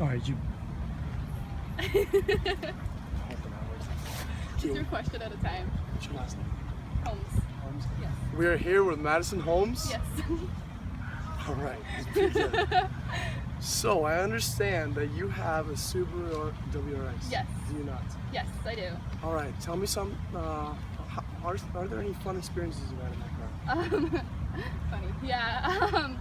All right, you. Just your question at a time. What's your last name? Holmes. Holmes. Yes. We are here with Madison Holmes. Yes. All right. So I understand that you have a Subaru WRX. Yes. Do you not? Yes, I do. All right. Tell me some. Are there any fun experiences you had in that car? Funny. Yeah.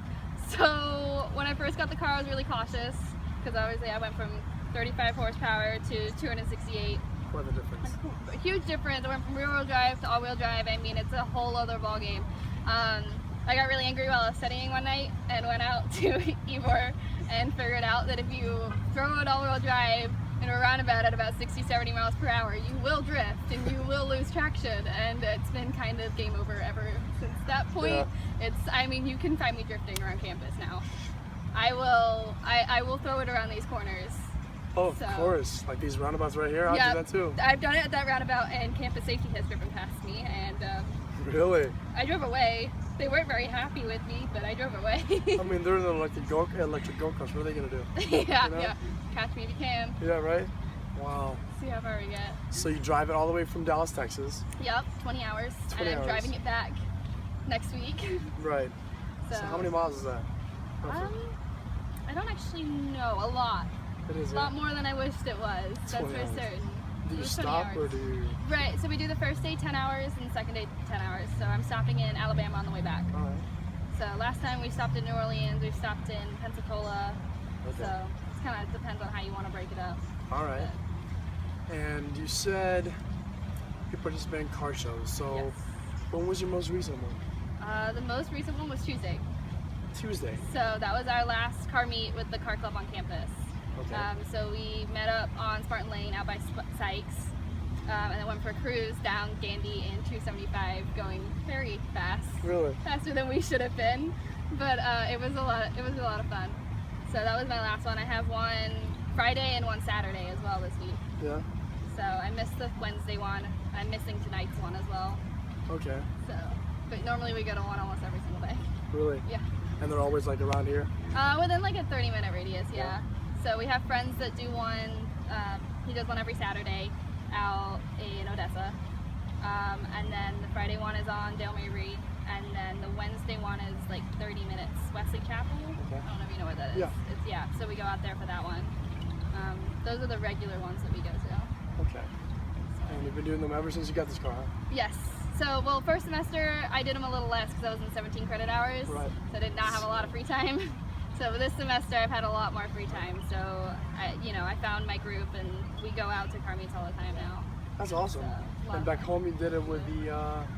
So when I first got the car, I was really cautious because obviously I went from 35 horsepower to 268. What the difference? A huge difference. I went from rear-wheel drive to all-wheel drive. I mean, it's a whole other ballgame. I got really angry while I was studying one night and went out to Ybor and figured out that if you throw an all-wheel drive in a roundabout at about 60, 70 miles per hour, you will drift and you will lose traction, and it's been kind of game over ever since that point. Yeah. I mean, you can find me drifting around campus now. I will throw it around these corners. Oh, of course. Like these roundabouts right here, I'll do that too. I've done it at that roundabout, and campus safety has driven past me, and Really? I drove away. They weren't very happy with me, but I drove away. I mean, they're in the electric go-karts. What are they gonna do? Yeah, You know? yeah. Catch me if you can. Yeah, right? Wow. See how far we get. So you drive it all the way from Dallas, Texas. Yep, 20 hours. 20 and I'm hours. driving it back next week. Right. So, So how many miles is that? roughly? I don't actually know. A lot. It is. A lot more than I wished it was. That's 20 for hours. certain. Do It you was 20 stop hours. or do you? Right, so we do the first day 10 hours and the second day 10 hours. So I'm stopping in Alabama on the way back. All right. So last time we stopped in New Orleans, we stopped in Pensacola. Okay. So it kind of depends on how you want to break it up. All right. And you said you participate in car shows. So Yes. when was your most recent one? The most recent one was Tuesday. Tuesday. So that was our last car meet with the car club on campus. Okay. So we met up on Spartan Lane out by Sykes, and then went for a cruise down Gandy in 275, going very fast, Really? faster than we should have been. But it was a lot. It was a lot of fun. So that was my last one. I have one Friday and one Saturday as well this week. Yeah. So I missed the Wednesday one. I'm missing tonight's one as well. Okay. So, but normally we go to one almost every single day. Really? Yeah. And they're always like around here. Within like a 30-minute radius, yeah. So we have friends that do one. He does one every Saturday out in Odessa, and then the Friday one is on Dale Mabry, and then the Wednesday one is like 30 minutes Wesley Chapel. Okay. I don't know if you know what that is. Yeah. It's So we go out there for that one. Those are the regular ones that we go to. Okay. And you've been doing them ever since you got this car, huh? Yes. So, well, first semester I did them a little less because I was in 17 credit hours. Right. So I did not have a lot of free time. So this semester I've had a lot more free time. So, I found my group and we go out to car meets all the time now. That's awesome. So, And back home you did it with the,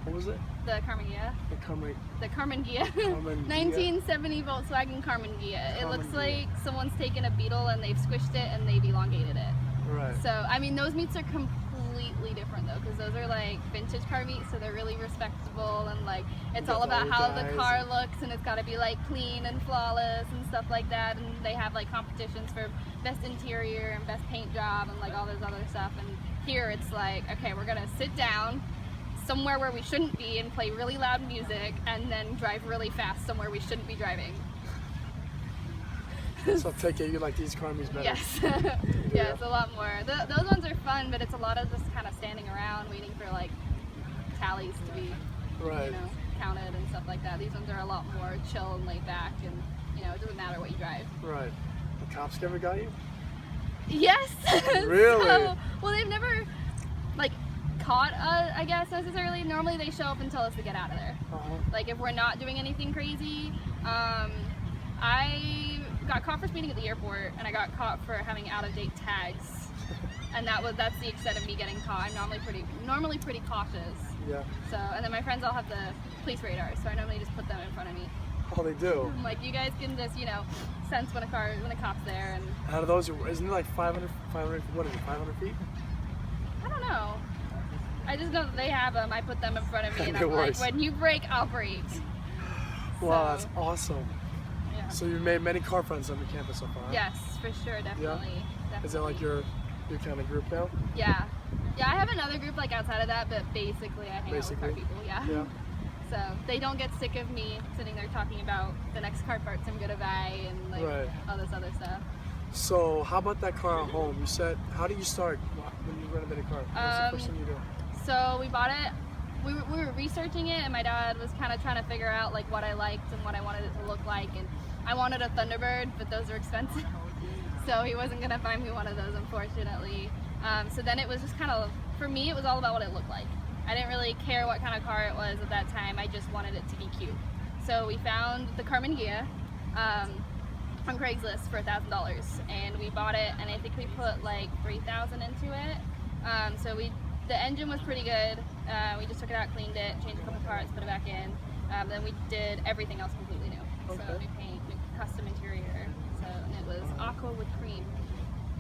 what was it? The Carmen Ghia. The Carmen. The Carmen Ghia. Carmen Ghia. 1970 Volkswagen Carmen Ghia. It looks Carmen Ghia. like someone's taken a Beetle and they've squished it and they've elongated it. Right. So, I mean, those meets are completely different though, because those are like vintage car meets, so they're really respectable and like it's all about how the car looks, and it's got to be like clean and flawless and stuff like that. And they have like competitions for best interior and best paint job and like all this other stuff. And here it's like, okay, we're gonna sit down somewhere where we shouldn't be and play really loud music, and then drive really fast somewhere we shouldn't be driving. So take it, you like these car meets better? Yes. Yeah, it's a lot more. Those ones are fun, but it's a lot of just kind of standing around waiting for like tallies to be, Right. counted and stuff like that. These ones are a lot more chill and laid back, and it doesn't matter what you drive. Right. The cops ever got you? Yes. Really? Well, they've never like caught us, I guess, necessarily. Normally they show up and tell us to get out of there. Uh-huh. Like if we're not doing anything crazy. I got caught for speeding at the airport, and I got caught for having out-of-date tags, and that's the extent of me getting caught. I'm normally pretty cautious. Yeah. So, and then my friends all have the police radars, so I normally just put them in front of me. Oh, they do. I'm like, you guys can just sense when a cop's there, and Out of those, isn't it like 500, what is it, 500 feet? I don't know. I just know that they have them. I put them in front of me, and It I'm like, works. when you brake, I'll brake. Wow, So, that's awesome. yeah. So you've made many car friends on the campus so far, huh? Yes, for sure, definitely. Is that like your kind of group now? Yeah. Yeah, I have another group like outside of that, but basically I hang out with car people, yeah. Yeah. So they don't get sick of me sitting there talking about the next car parts I'm gonna buy and like Right. all this other stuff. So how about that car at home? You said, how do you start when you renovate a car? What's the first thing you do? So we bought it. We were researching it, and my dad was kind of trying to figure out like what I liked and what I wanted it to look like. And I wanted a Thunderbird, but those are expensive, so he wasn't gonna find me one of those, unfortunately. So then it was just kind of, for me, it was all about what it looked like. I didn't really care what kind of car it was at that time. I just wanted it to be cute. So we found the Karmann Ghia on Craigslist for $1,000, and we bought it, and I think we put like $3,000 into it. So the engine was pretty good. We just took it out, cleaned it, changed a couple parts, put it back in. Then we did everything else completely new. Okay. So new paint, new custom interior. So and it was aqua with cream.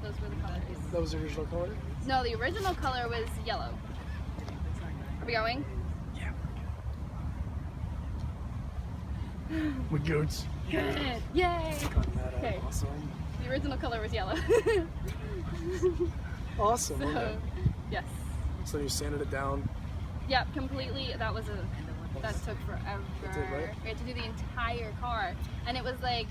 Those were the colors. That was the original color? No, the original color was yellow. Are we going? Yeah. With goats. Good. Yay! Okay. Awesome. The original color was yellow. Awesome. So, Okay. yes. So you sanded it down. Yep, completely. That took forever. did, right? We had to do the entire car, and it was like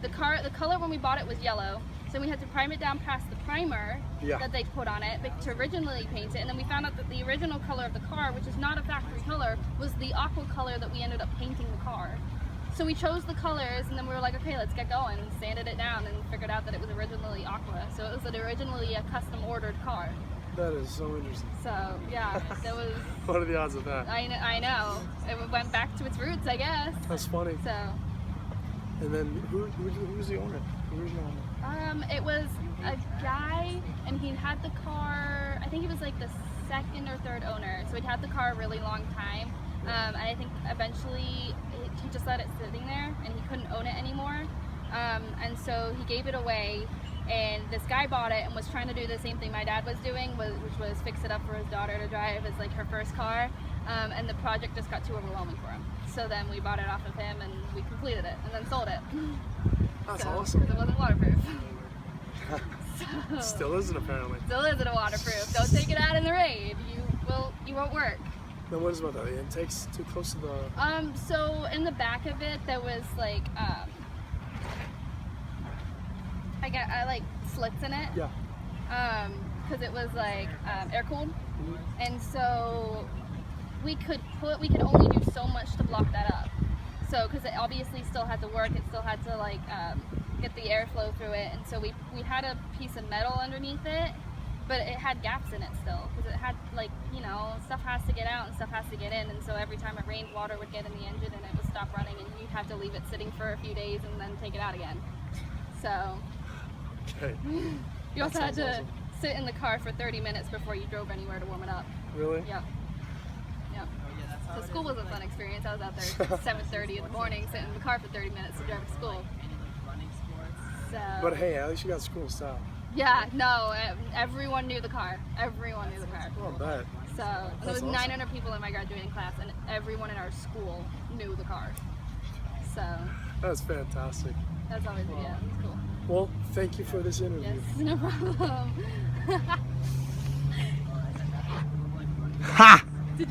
the color when we bought it was yellow, so we had to prime it down past the primer Yeah. that they put on it to originally paint it, and then we found out that the original color of the car, which is not a factory color, was the aqua color that we ended up painting the car. So we chose the colors, and then we were like, okay, let's get going, and sanded it down, and figured out that it was originally aqua. So it was originally a custom ordered car. That is so interesting. So yeah, that was. What are the odds of that? I know. It went back to its roots, I guess. That's funny. So. And then who's the owner? The original owner? It was a guy, and he had the car. I think he was like the second or third owner. So he'd had the car a really long time. And I think eventually he just let it sitting there, and he couldn't own it anymore. And so he gave it away. And this guy bought it and was trying to do the same thing my dad was doing, which was fix it up for his daughter to drive as like her first car. And the project just got too overwhelming for him. So then we bought it off of him, and we completed it, and then sold it. That's So, awesome. 'cause it wasn't waterproof. So, Still isn't apparently. still isn't waterproof. Don't take it out in the rain. You won't work. Then what is about that? The intake's too close to the. So in the back of it, there was like I like slits in it. Yeah. Because it was like air cooled, Mhm. and so we could only do so much to block that up. So because it obviously still had to work, it still had to like get the airflow through it, and so we had a piece of metal underneath it, but it had gaps in it still because it had like stuff has to get out and stuff has to get in, and so every time it rained, water would get in the engine and it would stop running, and you'd have to leave it sitting for a few days and then take it out again. So. Okay. You also That had sounds to awesome. sit in the car for 30 minutes before you drove anywhere to warm it up. Really? Yep. Yep. So school was a fun experience. I was out there at 7:30 in the morning, sitting in the car for 30 minutes to drive to school. So. But hey, at least you got school style. Yeah, no, everyone knew the car. Everyone knew the car. Oh, I bet. So there That's was awesome. 900 people in my graduating class, and everyone in our school knew the car. So That's fantastic. that's always it's cool. Well, thank you for this interview. Yes, no problem. Ha!